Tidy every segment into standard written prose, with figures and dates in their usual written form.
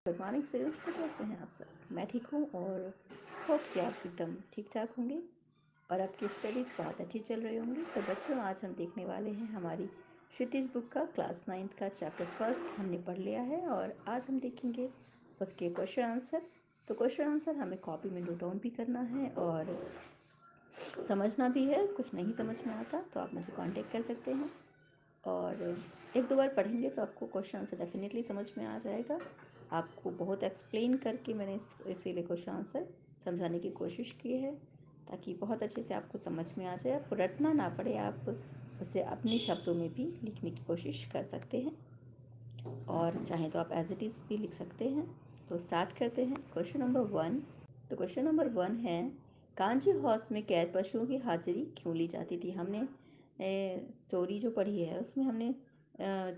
Good morning students, कैसे हैं आप सब। मैं ठीक हूँ और होप कि आप एकदम ठीक ठाक होंगे और आपकी स्टडीज़ बहुत अच्छी चल रही होंगी। तो बच्चों, आज हम देखने वाले हैं हमारी क्षितिज बुक का क्लास 9th का चैप्टर फर्स्ट हमने पढ़ लिया है और आज हम देखेंगे उसके क्वेश्चन आंसर। तो क्वेश्चन आंसर हमें कॉपी में नोट डाउन भी करना है और समझना भी है। कुछ नहीं समझ में आता तो आप मुझे कांटेक्ट कर सकते हैं और एक दो बार पढ़ेंगे तो आपको क्वेश्चन आंसर डेफिनेटली समझ में आ जाएगा। आपको बहुत एक्सप्लेन करके मैंने इसीलिए क्वेश्चन आंसर समझाने की कोशिश की है ताकि बहुत अच्छे से आपको समझ में आ जाए, आपको रटना ना पड़े, आप उसे अपने शब्दों में भी लिखने की कोशिश कर सकते हैं और चाहें तो आप एज इट इज़ भी लिख सकते हैं। तो स्टार्ट करते हैं क्वेश्चन नंबर 1। तो क्वेश्चन नंबर 1 है, कांजी हाउस में कैद पशुओं की हाजिरी क्यों ली जाती थी। हमने स्टोरी जो पढ़ी है उसमें हमने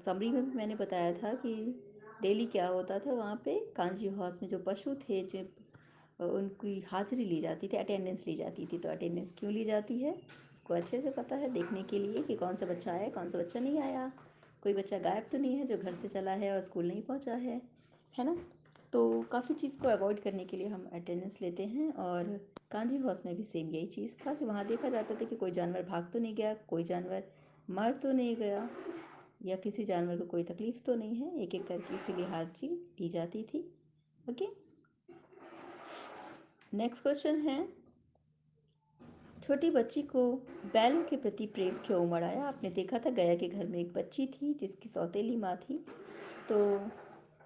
समरी में भी मैंने बताया था कि डेली क्या होता था वहाँ पे कांजी हाउस में जो पशु थे, जो उनकी हाजिरी ली जाती थी, अटेंडेंस ली जाती थी। तो अटेंडेंस क्यों ली जाती है आपको अच्छे से पता है, देखने के लिए कि कौन सा बच्चा आया, कौन सा बच्चा नहीं आया, कोई बच्चा गायब तो नहीं है जो घर से चला है और स्कूल नहीं पहुंचा है ना। तो काफ़ी चीज़ को अवॉइड करने के लिए हम अटेंडेंस लेते हैं और कांजी हाउस में भी सेम यही चीज़ था कि वहाँ देखा जाता था कि कोई जानवर भाग तो नहीं गया, कोई जानवर मर तो नहीं गया या किसी जानवर को कोई तकलीफ़ तो नहीं है, एक एक करके इसीलिए हाजिरी दी जाती थी। ओके, नेक्स्ट क्वेश्चन है, छोटी बच्ची को बैलों के प्रति प्रेम क्यों उमड़ आया। आपने देखा था गया के घर में एक बच्ची थी जिसकी सौतेली माँ थी, तो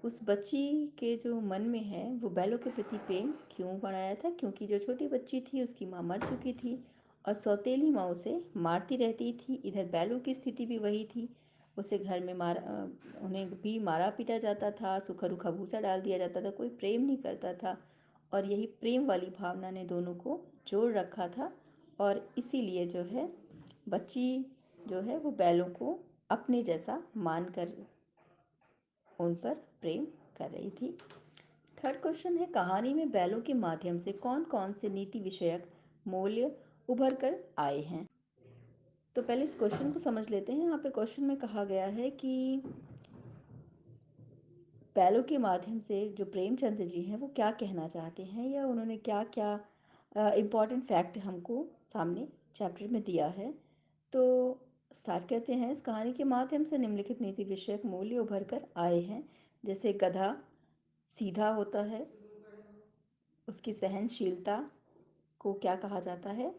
उस बच्ची के जो मन में है वो बैलों के प्रति प्रेम क्यों बढ़ाया था, क्योंकि जो छोटी बच्ची थी उसकी माँ मर चुकी थी और सौतेली माँ उसे मारती रहती थी। इधर बैलों की स्थिति भी वही थी, उसे घर में उन्हें भी मारा पीटा जाता था, सूखा रूखा भूसा डाल दिया जाता था, कोई प्रेम नहीं करता था और यही प्रेम वाली भावना ने दोनों को जोड़ रखा था और इसीलिए जो है बच्ची जो है वो बैलों को अपने जैसा मानकर उन पर प्रेम कर रही थी। थर्ड क्वेश्चन है, कहानी में बैलों के माध्यम से कौन कौन से नीति विषयक मूल्य उभर कर आए हैं। तो पहले इस क्वेश्चन को समझ लेते हैं। यहाँ पे क्वेश्चन में कहा गया है कि बैलों के माध्यम से जो प्रेमचंद्र जी हैं वो क्या कहना चाहते हैं या उन्होंने क्या क्या इम्पॉर्टेंट फैक्ट हमको सामने चैप्टर में दिया है। तो स्टार्ट करते हैं। इस कहानी के माध्यम से निम्नलिखित नीति विषयक मूल्य उभर कर आए हैं, जैसे गधा सीधा होता है, उसकी सहनशीलता को क्या कहा जाता है,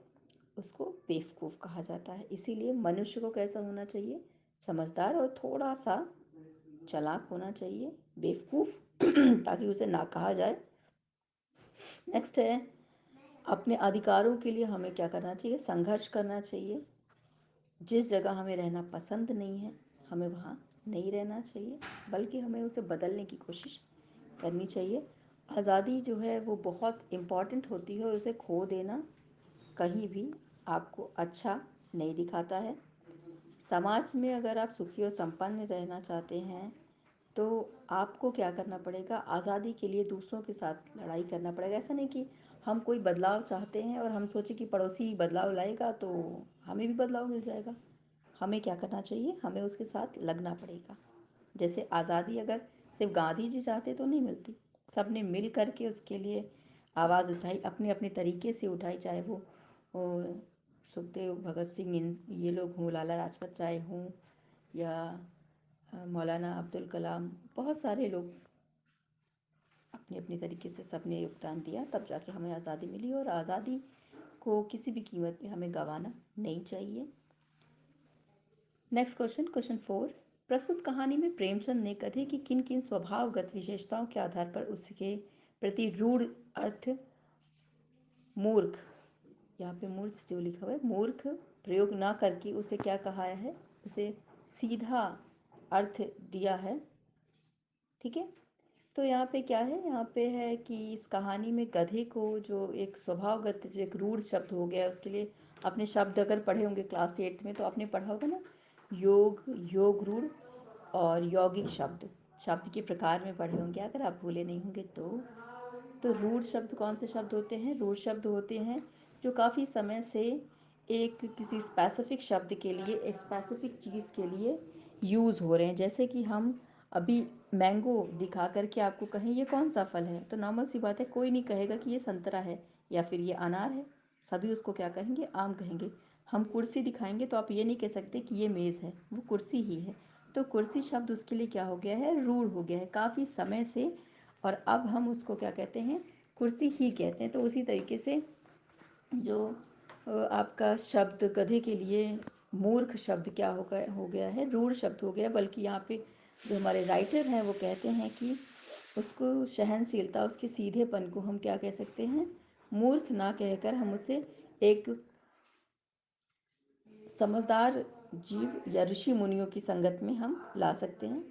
उसको बेवकूफ़ कहा जाता है। इसीलिए मनुष्य को कैसा होना चाहिए, समझदार और थोड़ा सा चालाक होना चाहिए, बेवकूफ़ ताकि उसे ना कहा जाए। नेक्स्ट है, अपने अधिकारों के लिए हमें क्या करना चाहिए, संघर्ष करना चाहिए। जिस जगह हमें रहना पसंद नहीं है हमें वहाँ नहीं रहना चाहिए, बल्कि हमें उसे बदलने की कोशिश करनी चाहिए। आज़ादी जो है वो बहुत इम्पॉर्टेंट होती है और उसे खो देना कहीं भी आपको अच्छा नहीं दिखाता है। समाज में अगर आप सुखी और संपन्न रहना चाहते हैं तो आपको क्या करना पड़ेगा, आज़ादी के लिए दूसरों के साथ लड़ाई करना पड़ेगा। ऐसा नहीं कि हम कोई बदलाव चाहते हैं और हम सोचें कि पड़ोसी बदलाव लाएगा तो हमें भी बदलाव मिल जाएगा। हमें क्या करना चाहिए, हमें उसके साथ लगना पड़ेगा। जैसे आज़ादी अगर सिर्फ गांधी जी चाहते तो नहीं मिलती, सबने मिल करके उसके लिए आवाज़ उठाई, अपने अपने तरीके से उठाई, चाहे वो सुखदेव, भगत सिंह, इन ये लोग हों, लाला लाजपत राय हों या मौलाना अब्दुल कलाम, बहुत सारे लोग अपने अपने तरीके से सबने योगदान दिया, तब जाके हमें आज़ादी मिली और आज़ादी को किसी भी कीमत पे हमें गंवाना नहीं चाहिए। नेक्स्ट क्वेश्चन, क्वेश्चन 4, प्रस्तुत कहानी में प्रेमचंद ने गधे की किन किन स्वभावगत विशेषताओं के आधार पर उसके प्रति रूढ़ अर्थ मूर्ख, यहाँ पे मूर्ख जो लिखा हुआ है मूर्ख प्रयोग ना करके उसे क्या कहा है, उसे सीधा अर्थ दिया है। ठीक है, तो यहाँ पे क्या है, यहाँ पे है कि इस कहानी में गधे को जो एक स्वभावगत जो एक रूढ़ शब्द हो गया, उसके लिए अपने शब्द अगर पढ़े होंगे क्लास 8th में तो आपने पढ़ा होगा ना, योग, योग रूढ़ और यौगिक शब्द, शब्द के प्रकार में पढ़े होंगे अगर आप भूले नहीं होंगे तो रूढ़ शब्द कौन से शब्द होते हैं, रूढ़ शब्द होते हैं जो काफ़ी समय से एक किसी स्पेसिफिक शब्द के लिए, एक स्पेसिफिक चीज़ के लिए यूज़ हो रहे हैं। जैसे कि हम अभी मैंगो दिखा करके आपको कहें ये कौन सा फल है, तो नॉर्मल सी बात है, कोई नहीं कहेगा कि ये संतरा है या फिर ये अनार है। सभी उसको क्या कहेंगे, आम कहेंगे। हम कुर्सी दिखाएंगे तो आप ये नहीं कह सकते कि ये मेज़ है, वो कुर्सी ही है। तो कुर्सी शब्द उसके लिए क्या हो गया है, रूढ़ हो गया है काफ़ी समय से, और अब हम उसको क्या कहते हैं, कुर्सी ही कहते हैं। तो उसी तरीके से जो आपका शब्द गधे के लिए मूर्ख शब्द क्या हो गया है, रूढ़ शब्द हो गया। बल्कि यहाँ पे जो हमारे राइटर हैं वो कहते हैं कि उसको सहनशीलता, उसके सीधेपन को हम क्या कह सकते हैं, मूर्ख ना कहकर हम उसे एक समझदार जीव या ऋषि मुनियों की संगत में हम ला सकते हैं।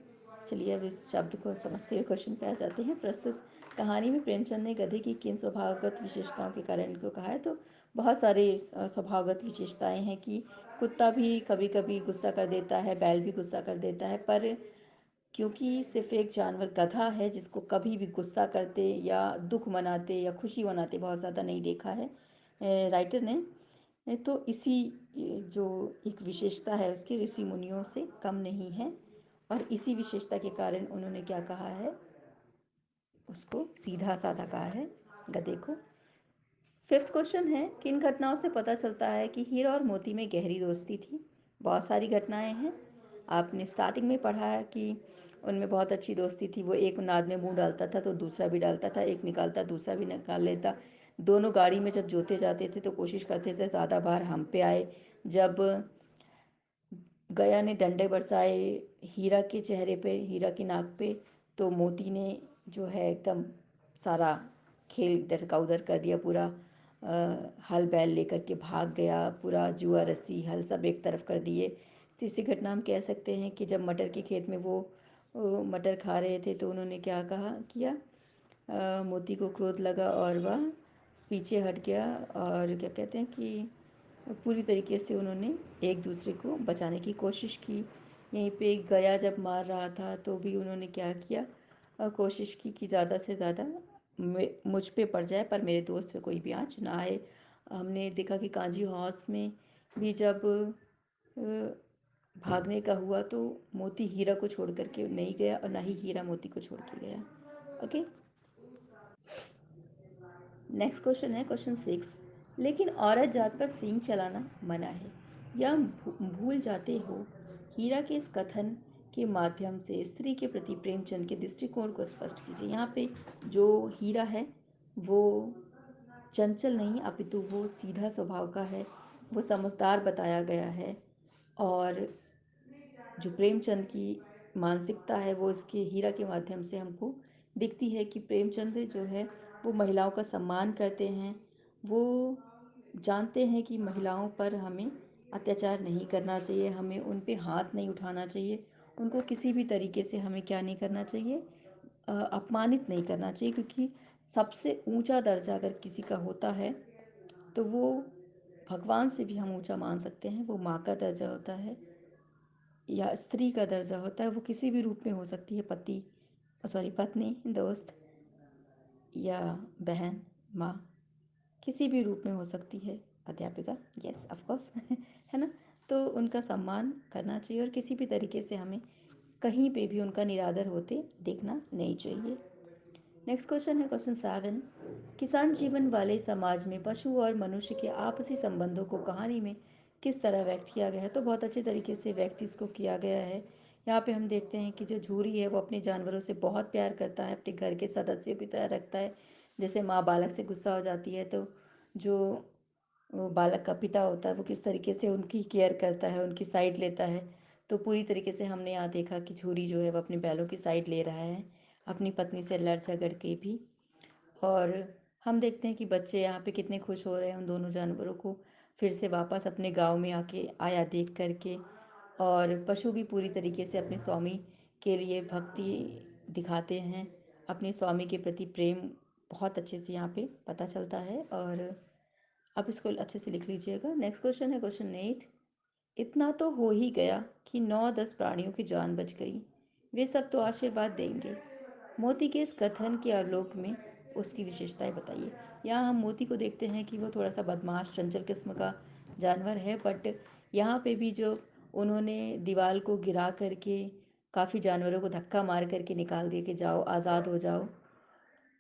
चलिए अब इस शब्द को समझते हुए क्वेश्चन पे आ जाते हैं। प्रस्तुत कहानी में प्रेमचंद ने गधे की किन स्वभावगत विशेषताओं के कारण इनको कहा है, तो बहुत सारे स्वभावगत विशेषताएं हैं कि कुत्ता भी कभी कभी गुस्सा कर देता है, बैल भी गुस्सा कर देता है, पर क्योंकि सिर्फ एक जानवर गधा है जिसको कभी भी गुस्सा करते या दुख मनाते या खुशी मनाते बहुत ज़्यादा नहीं देखा है राइटर ने, तो इसी जो एक विशेषता है उसकी ऋषि मुनियों से कम नहीं है, और इसी विशेषता के कारण उन्होंने क्या कहा है, उसको सीधा साधा कहा है गधे को। फिफ्थ क्वेश्चन है, किन घटनाओं से पता चलता है कि हीरा और मोती में गहरी दोस्ती थी। बहुत सारी घटनाएं हैं, आपने स्टार्टिंग में पढ़ा है कि उनमें बहुत अच्छी दोस्ती थी। वो एक नाद में मुंह डालता था तो दूसरा भी डालता था, एक निकालता दूसरा भी निकाल लेता। दोनों गाड़ी में जब जोते जाते थे तो कोशिश करते थे ज़्यादा बार हम पे आए। जब गया ने डंडे बरसाए हीरा के चेहरे पे, हीरा की नाक पे, तो मोती ने जो है एकदम सारा खेल इधर का उधर कर दिया पूरा। हल बैल लेकर के भाग गया, पूरा जुआ रस्सी हल सब एक तरफ कर दिए। तीसरी घटना हम कह सकते हैं कि जब मटर के खेत में वो मटर खा रहे थे तो उन्होंने क्या कहा किया, मोती को क्रोध लगा और वह पीछे हट गया, और क्या कहते हैं कि पूरी तरीके से उन्होंने एक दूसरे को बचाने की कोशिश की। यहीं पे गया जब मार रहा था तो भी उन्होंने क्या किया, कोशिश की कि ज़्यादा से ज़्यादा मुझ पे पड़ जाए पर मेरे दोस्त पे कोई भी आँच ना आए। हमने देखा कि कांजी हौस में भी जब भागने का हुआ तो मोती हीरा को छोड़ करके नहीं गया और ना ही हीरा मोती को छोड़ के गया। ओके, नेक्स्ट क्वेश्चन है क्वेश्चन 6। लेकिन औरत जात पर सींग चलाना मना है, या भूल जाते हो। हीरा के इस कथन के माध्यम से स्त्री के प्रति प्रेमचंद के दृष्टिकोण को स्पष्ट कीजिए। यहाँ पे जो हीरा है वो चंचल नहीं अपितु वो सीधा स्वभाव का है, वो समझदार बताया गया है। और जो प्रेमचंद की मानसिकता है वो इसके हीरा के माध्यम से हमको दिखती है कि प्रेमचंद जो है वो महिलाओं का सम्मान करते हैं। वो जानते हैं कि महिलाओं पर हमें अत्याचार नहीं करना चाहिए, हमें उन पे हाथ नहीं उठाना चाहिए, उनको किसी भी तरीके से हमें क्या नहीं करना चाहिए, अपमानित नहीं करना चाहिए। क्योंकि सबसे ऊंचा दर्जा अगर किसी का होता है तो वो भगवान से भी हम ऊंचा मान सकते हैं, वो माँ का दर्जा होता है या स्त्री का दर्जा होता है। वो किसी भी रूप में हो सकती है, पति सॉरी पत्नी, दोस्त या बहन, माँ, किसी भी रूप में हो सकती है, अध्यापिका, यस ऑफ कोर्स है ना। तो उनका सम्मान करना चाहिए और किसी भी तरीके से हमें कहीं पे भी उनका निरादर होते देखना नहीं चाहिए। नेक्स्ट क्वेश्चन है क्वेश्चन 7। किसान जीवन वाले समाज में पशु और मनुष्य के आपसी संबंधों को कहानी में किस तरह व्यक्त किया गया है, तो बहुत अच्छे तरीके से व्यक्त इसको किया गया है। यहाँ पे हम देखते हैं कि जो झूरी है वो अपने जानवरों से बहुत प्यार करता है, अपने घर के सदस्यों की तरह रखता है। जैसे माँ बालक से गुस्सा हो जाती है तो जो वो बालक का पिता होता है वो किस तरीके से उनकी केयर करता है, उनकी साइड लेता है। तो पूरी तरीके से हमने यहाँ देखा कि झूरी जो है वो अपने बैलों की साइड ले रहा है, अपनी पत्नी से लड़ झगड़ के भी। और हम देखते हैं कि बच्चे यहाँ पे कितने खुश हो रहे हैं उन दोनों जानवरों को फिर से वापस अपने गांव में आके आया देख करके। और पशु भी पूरी तरीके से अपने स्वामी के लिए भक्ति दिखाते हैं, अपने स्वामी के प्रति प्रेम बहुत अच्छे से यहाँ पे पता चलता है। और आप इसको अच्छे से लिख लीजिएगा। नेक्स्ट क्वेश्चन है क्वेश्चन 8। इतना तो हो ही गया कि 9-10 प्राणियों की जान बच गई, वे सब तो आशीर्वाद देंगे। मोती के इस कथन के आलोक में उसकी विशेषताएं बताइए। यहाँ हम मोती को देखते हैं कि वो थोड़ा सा बदमाश चंचल किस्म का जानवर है, बट यहाँ पे भी जो उन्होंने दीवार को गिरा करके काफ़ी जानवरों को धक्का मार करके निकाल दिया कि जाओ आज़ाद हो जाओ।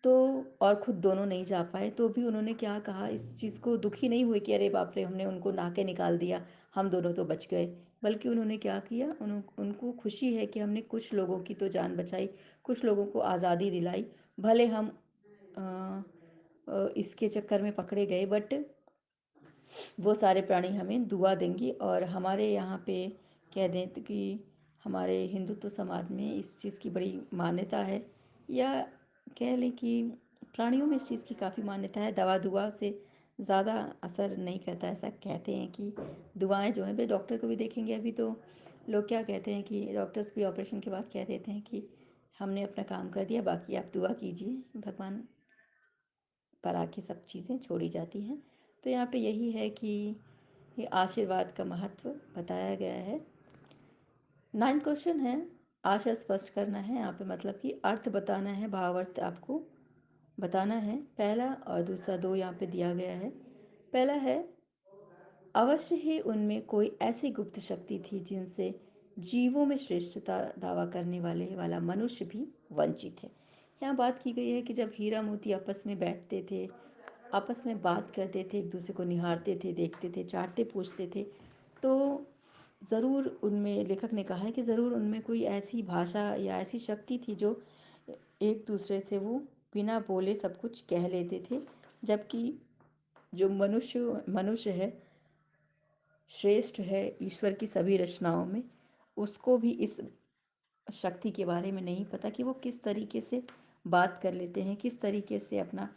तो और खुद दोनों नहीं जा पाए, तो भी उन्होंने क्या कहा, इस चीज़ को दुखी नहीं हुए कि अरे बाप रे हमने उनको नहा के निकाल दिया, हम दोनों तो बच गए। बल्कि उन्होंने क्या किया, उनको खुशी है कि हमने कुछ लोगों की तो जान बचाई, कुछ लोगों को आज़ादी दिलाई। भले हम इसके चक्कर में पकड़े गए, बट वो सारे प्राणी हमें दुआ देंगे। और हमारे यहाँ पे कह दें तो कि हमारे हिंदुत्व समाज में इस चीज़ की बड़ी मान्यता है, या कह लें कि प्राणियों में इस चीज़ की काफ़ी मान्यता है। दवा दुआ से ज़्यादा असर नहीं करता, ऐसा कहते हैं कि दुआएं जो हैं, भाई डॉक्टर को भी देखेंगे अभी तो लोग क्या कहते हैं कि डॉक्टर्स भी ऑपरेशन के बाद कह देते हैं कि हमने अपना काम कर दिया, बाकी आप दुआ कीजिए, भगवान पर आके सब चीज़ें छोड़ी जाती हैं। तो यहाँ पे यही है कि ये आशीर्वाद का महत्व बताया गया है। 9 क्वेश्चन है, आशा स्पष्ट करना है यहाँ पे, मतलब कि अर्थ बताना है, भावार्थ आपको बताना है। पहला और दूसरा दो यहाँ पे दिया गया है। पहला है, अवश्य ही उनमें कोई ऐसी गुप्त शक्ति थी जिनसे जीवों में श्रेष्ठता दावा करने वाला मनुष्य भी वंचित है। यहाँ बात की गई है कि जब हीरा मोती आपस में बैठते थे, आपस में बात करते थे, एक दूसरे को निहारते थे, देखते थे, चाटते पूछते थे, तो ज़रूर उनमें, लेखक ने कहा है कि ज़रूर उनमें कोई ऐसी भाषा या ऐसी शक्ति थी जो एक दूसरे से वो बिना बोले सब कुछ कह लेते थे। जबकि जो मनुष्य है, श्रेष्ठ है ईश्वर की सभी रचनाओं में, उसको भी इस शक्ति के बारे में नहीं पता कि वो किस तरीके से बात कर लेते हैं, किस तरीके से अपना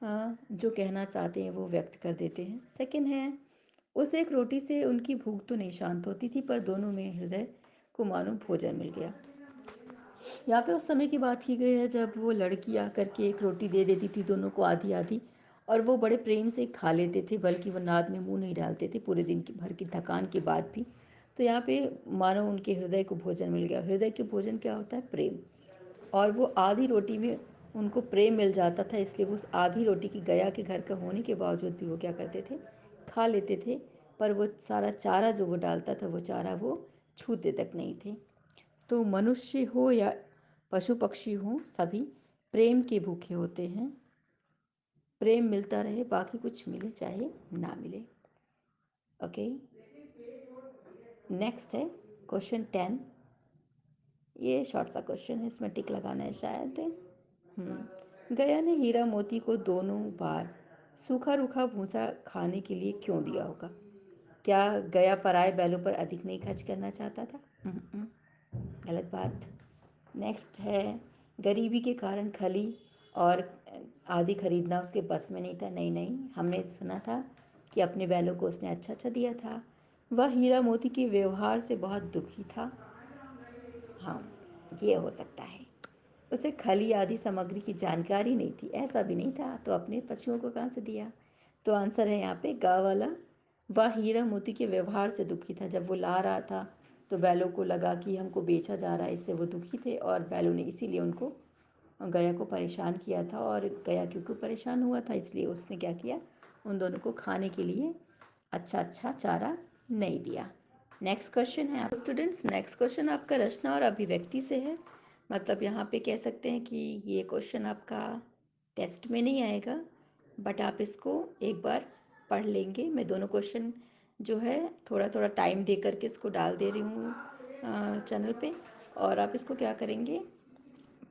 जो कहना चाहते हैं वो व्यक्त कर देते हैं। सेकंड है, उस एक रोटी से उनकी भूख तो नहीं शांत होती थी, पर दोनों में हृदय को मानो भोजन मिल गया। यहाँ पे उस समय की बात की गई है जब वो लड़की आकर के एक रोटी दे देती थी दोनों को आधी आधी, और वो बड़े प्रेम से खा लेते थे, बल्कि वो नाद में मुंह नहीं डालते थे पूरे दिन की भर की थकान के बाद भी। तो यहाँ पे मानो उनके हृदय को भोजन मिल गया। हृदय के भोजन क्या होता है? प्रेम। और वो आधी रोटी में उनको प्रेम मिल जाता था, इसलिए वो उस आधी रोटी की गया के घर का होने के बावजूद भी वो क्या करते थे? खा लेते थे। पर वो सारा चारा जो वो डालता था, वो चारा वो छूते तक नहीं थे। तो मनुष्य हो या पशु पक्षी हो, सभी प्रेम के भूखे होते हैं। प्रेम मिलता रहे, बाकी कुछ मिले चाहे ना मिले। ओके, नेक्स्ट है क्वेश्चन 10। ये शॉर्ट सा क्वेश्चन है, इसमें टिक लगाना है शायद। गया ने हीरा मोती को दोनों बार सूखा रूखा भूसा खाने के लिए क्यों दिया होगा? क्या गया पराए बैलों पर अधिक नहीं खर्च करना चाहता था? गलत बात। नेक्स्ट है, गरीबी के कारण खली और आदि खरीदना उसके बस में नहीं था। नहीं नहीं, हमने सुना था कि अपने बैलों को उसने अच्छा अच्छा दिया था। वह हीरा मोती के व्यवहार से बहुत दुखी था। हाँ, ये हो सकता है। उसे खली आदि सामग्री की जानकारी नहीं थी, ऐसा भी नहीं था, तो अपने पशुओं को कहाँ से दिया? तो आंसर है यहाँ पे गा वाला। वह हीरा मोती के व्यवहार से दुखी था। जब वो ला रहा था तो बैलों को लगा कि हमको बेचा जा रहा है, इससे वो दुखी थे, और बैलों ने इसीलिए उनको, गया को परेशान किया था। और गया क्योंकि परेशान हुआ था, इसलिए उसने क्या किया, उन दोनों को खाने के लिए अच्छा अच्छा चारा नहीं दिया। नेक्स्ट क्वेश्चन है आप स्टूडेंट्स, नेक्स्ट क्वेश्चन आपका रचना और अभिव्यक्ति से है। मतलब यहाँ पे कह सकते हैं कि ये क्वेश्चन आपका टेस्ट में नहीं आएगा, बट आप इसको एक बार पढ़ लेंगे। मैं दोनों क्वेश्चन जो है थोड़ा थोड़ा टाइम दे करके इसको डाल दे रही हूँ चैनल पे, और आप इसको क्या करेंगे,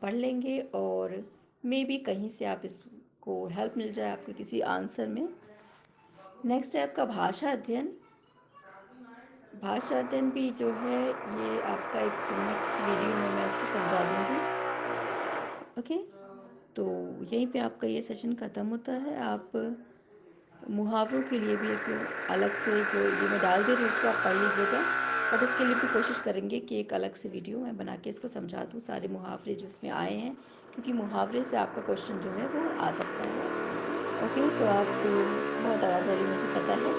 पढ़ लेंगे, और मे बी कहीं से आप इसको हेल्प मिल जाए आपको किसी आंसर में। नेक्स्ट है आपका भाषा अध्ययन। भाषा अध्ययन भी जो है ये आपका एक नेक्स्ट वीडियो में मैं इसको समझा दूँगी। ओके, तो यहीं पे आपका ये सेशन ख़त्म होता है। आप मुहावरों के लिए भी एक अलग से जो ये मैं डाल दे रही हूँ इसको आप पढ़ लीजिएगा, बट इसके लिए भी कोशिश करेंगे कि एक अलग से वीडियो मैं बना के इसको समझा दूँ सारे मुहावरे जो इसमें आए हैं, क्योंकि मुहावरे से आपका क्वेश्चन जो है वो आ सकता है। ओके, तो आप बहुत आवाज़ वाली मुझे पता है,